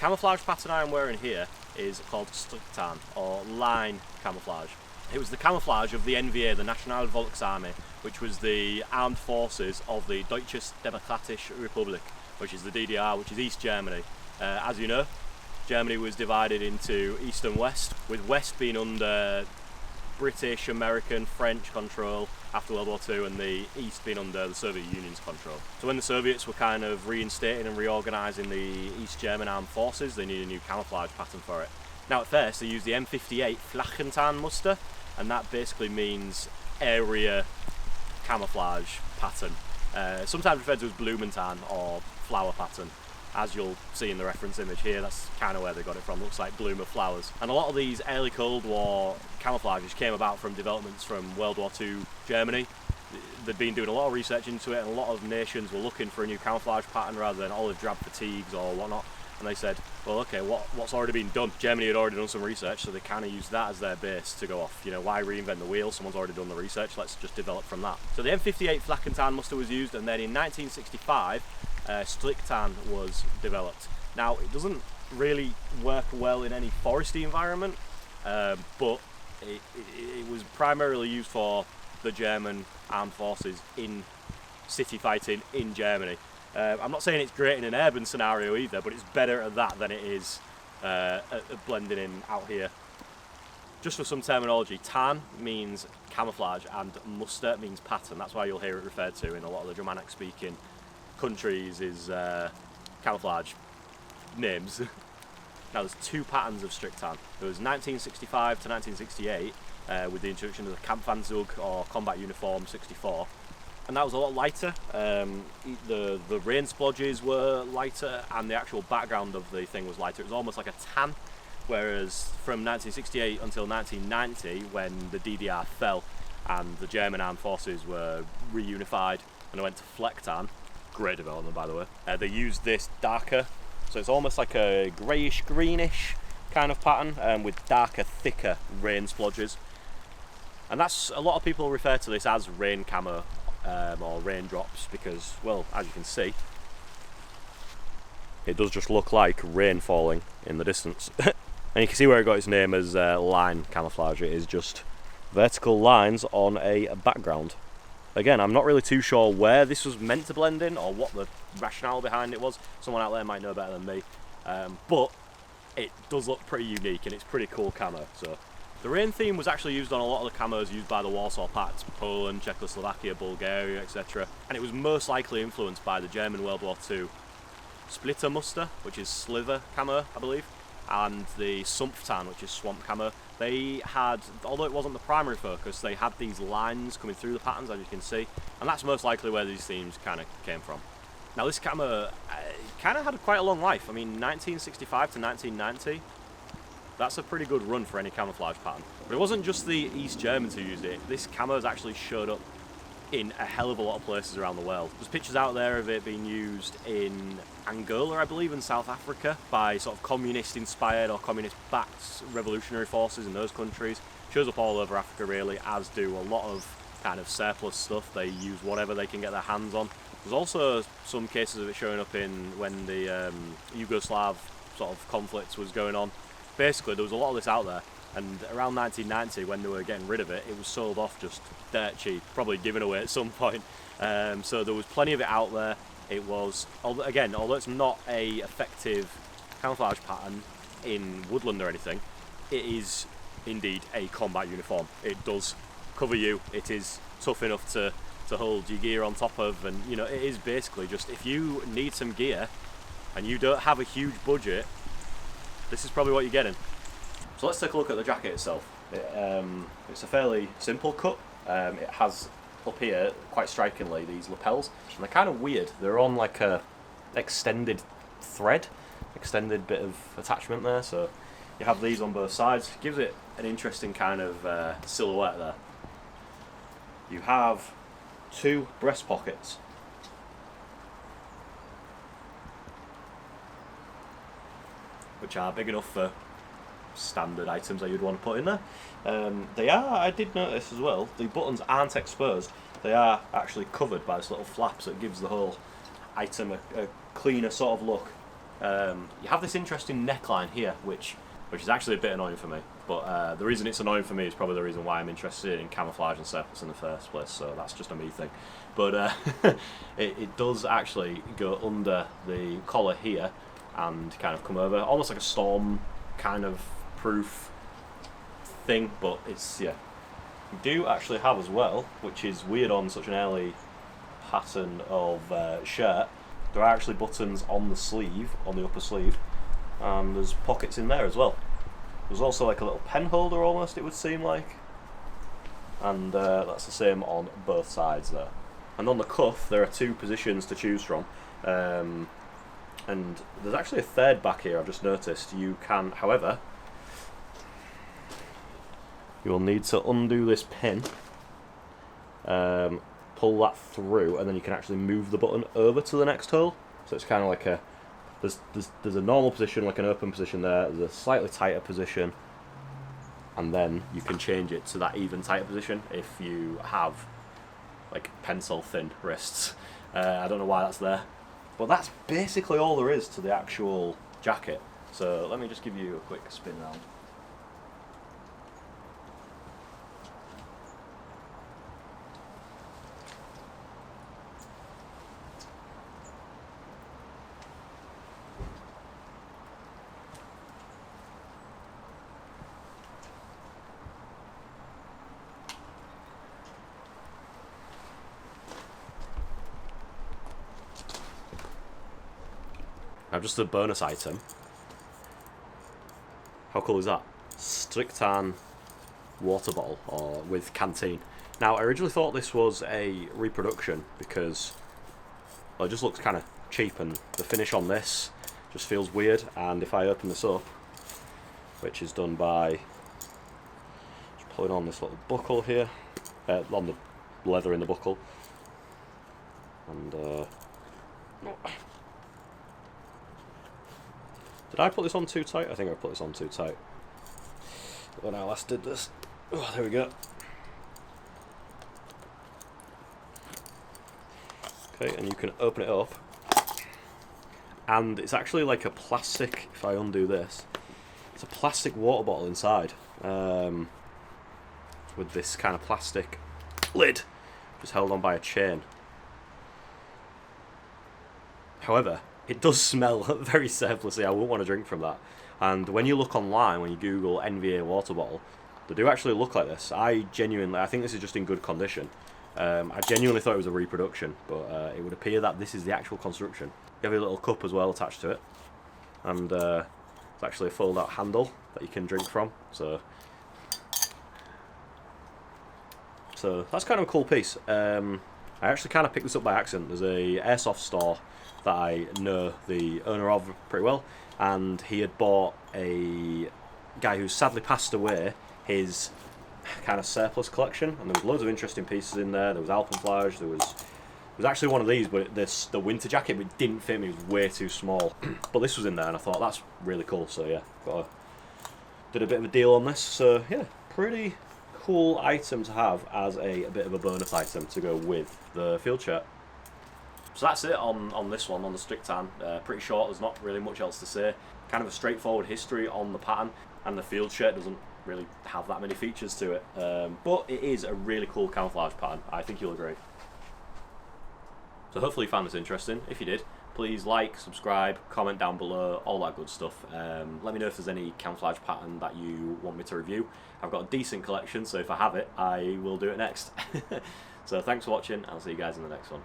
camouflage pattern I am wearing here is called Strichtarn, or line camouflage. It was the camouflage of the NVA, the National Volksarmee, which was the armed forces of the Deutsche Demokratische Republik, which is the DDR, which is East Germany. As you know, Germany was divided into East and West, with West being under British, American, French control after World War II, and the East being under the Soviet Union's control. So when the Soviets were kind of reinstating and reorganising the East German armed forces, they needed a new camouflage pattern for it. Now at first they used the M58 Flachentarn muster, and that basically means area camouflage pattern, sometimes referred to as Blumentarn or flower pattern. As you'll see in the reference image here, that's kind of where they got it from. Looks like bloom of flowers. And a lot of these early Cold War camouflages came about from developments from World War II Germany. They'd been doing a lot of research into it, and a lot of nations were looking for a new camouflage pattern rather than olive drab fatigues or whatnot. And they said, well, okay, what's already been done? Germany had already done some research, so they kind of used that as their base to go off. You know, why reinvent the wheel? Someone's already done the research, let's just develop from that. So the M58 Flachentarn muster was used, and then in 1965, Strichtarn was developed. Now, it doesn't really work well in any foresty environment, but it was primarily used for the German armed forces in city fighting in Germany. I'm not saying it's great in an urban scenario either, but it's better at that than it is at blending in out here. Just for some terminology, tan means camouflage and muster means pattern. That's why you'll hear it referred to in a lot of the Germanic speaking countries is camouflage names. Now there's two patterns of Strichtarn. There was 1965 to 1968 with the introduction of the Kampfanzug or combat uniform 64. And that was a lot lighter. The rain splodges were lighter, and the actual background of the thing was lighter. It was almost like a tan, whereas from 1968 until 1990, when the DDR fell and the German armed forces were reunified and they went to Flecktarn, great development by the way, they used this darker, so it's almost like a greyish greenish kind of pattern with darker, thicker rain splodges. And that's, a lot of people refer to this as rain camo or raindrops because, well, as you can see, it does just look like rain falling in the distance. And you can see where it got its name as line camouflage. It is just vertical lines on a background. Again, I'm not really too sure where this was meant to blend in or what the rationale behind it was. Someone out there might know better than me, but it does look pretty unique and it's pretty cool camo. So the rain theme was actually used on a lot of the camos used by the Warsaw Pact, Poland, Czechoslovakia, Bulgaria, etc. And it was most likely influenced by the German World War II splitter muster, which is sliver camo, I believe, and the Sumpftarn, which is swamp camo. They had, although it wasn't the primary focus, they had these lines coming through the patterns, as you can see, and that's most likely where these themes kind of came from. Now this camo kind of had quite a long life. I mean, 1965 to 1990, that's a pretty good run for any camouflage pattern. But it wasn't just the East Germans who used it. This camo has actually showed up in a hell of a lot of places around the world. There's pictures out there of it being used in Angola, I believe, and South Africa by sort of communist-inspired or communist-backed revolutionary forces in those countries. It shows up all over Africa really, as do a lot of kind of surplus stuff. They use whatever they can get their hands on. There's also some cases of it showing up in when the Yugoslav sort of conflict was going on. Basically, there was a lot of this out there, and around 1990, when they were getting rid of it, it was sold off just dirt cheap, probably given away at some point. So there was plenty of it out there. It was, again, although it's not a effective camouflage pattern in woodland or anything, it is indeed a combat uniform. It does cover you. It is tough enough to hold your gear on top of, and you know, it is basically just, if you need some gear and you don't have a huge budget, this is probably what you're getting. So let's take a look at the jacket itself. It's a fairly simple cut. It has up here, quite strikingly, these lapels, and they're kind of weird. They're on like a extended thread, extended bit of attachment there, so you have these on both sides. It gives it an interesting kind of silhouette there. You have two breast pockets, which are big enough for standard items that you'd want to put in there. They are, I did notice as well, the buttons aren't exposed. They are actually covered by this little flap, so it gives the whole item a cleaner sort of look. You have this interesting neckline here, which is actually a bit annoying for me. But the reason it's annoying for me is probably the reason why I'm interested in camouflage and surplus in the first place. So that's just a me thing. But it does actually go under the collar here and kind of come over, almost like a storm kind of proof thing. But it's, yeah. We do actually have as well, which is weird on such an early pattern of shirt, there are actually buttons on the sleeve, on the upper sleeve, and there's pockets in there as well. There's also like a little pen holder almost, it would seem like, and that's the same on both sides there. And on the cuff there are two positions to choose from, and there's actually a third back here I've just noticed. You can, however, you will need to undo this pin, pull that through, and then you can actually move the button over to the next hole. So it's kind of like a, there's a normal position, like an open position there, there's a slightly tighter position, and then you can change it to that even tighter position if you have like pencil thin wrists. I don't know why that's there, but that's basically all there is to the actual jacket. So let me just give you a quick spin round. Now just a bonus item. How cool is that? Strichtarn water bottle, or with canteen. Now I originally thought this was a reproduction because, well, it just looks kind of cheap, and the finish on this just feels weird. And if I open this up, which is done by just pulling on this little buckle here, on the leather in the buckle, and did I put this on too tight? I think I put this on too tight when I last did this. Oh, there we go. Okay, and you can open it up, and it's actually like a plastic, if I undo this, it's a plastic water bottle inside, with this kind of plastic lid, just held on by a chain. However, it does smell very surplusy. I wouldn't want to drink from that. And when you look online, when you Google NVA water bottle, they do actually look like this. I think this is just in good condition. I genuinely thought it was a reproduction, but it would appear that this is the actual construction. You have a little cup as well attached to it, and it's actually a fold-out handle that you can drink from. So that's kind of a cool piece. I actually kind of picked this up by accident. There's a airsoft store that I know the owner of pretty well, and he had bought a guy who sadly passed away his kind of surplus collection, and there was loads of interesting pieces in there. There was alpenflage, there was actually one of these, but the winter jacket, but it didn't fit me, it was way too small. But this was in there, and I thought that's really cool. So yeah, did a bit of a deal on this. So yeah, pretty cool item to have as a bit of a bonus item to go with the field shirt. So that's it on this one, on the Strichtarn. Pretty short, there's not really much else to say. Kind of a straightforward history on the pattern, and the field shirt doesn't really have that many features to it. But it is a really cool camouflage pattern, I think you'll agree. So hopefully you found this interesting. If you did, please like, subscribe, comment down below, all that good stuff. Let me know if there's any camouflage pattern that you want me to review. I've got a decent collection, so if I have it, I will do it next. So thanks for watching, I'll see you guys in the next one.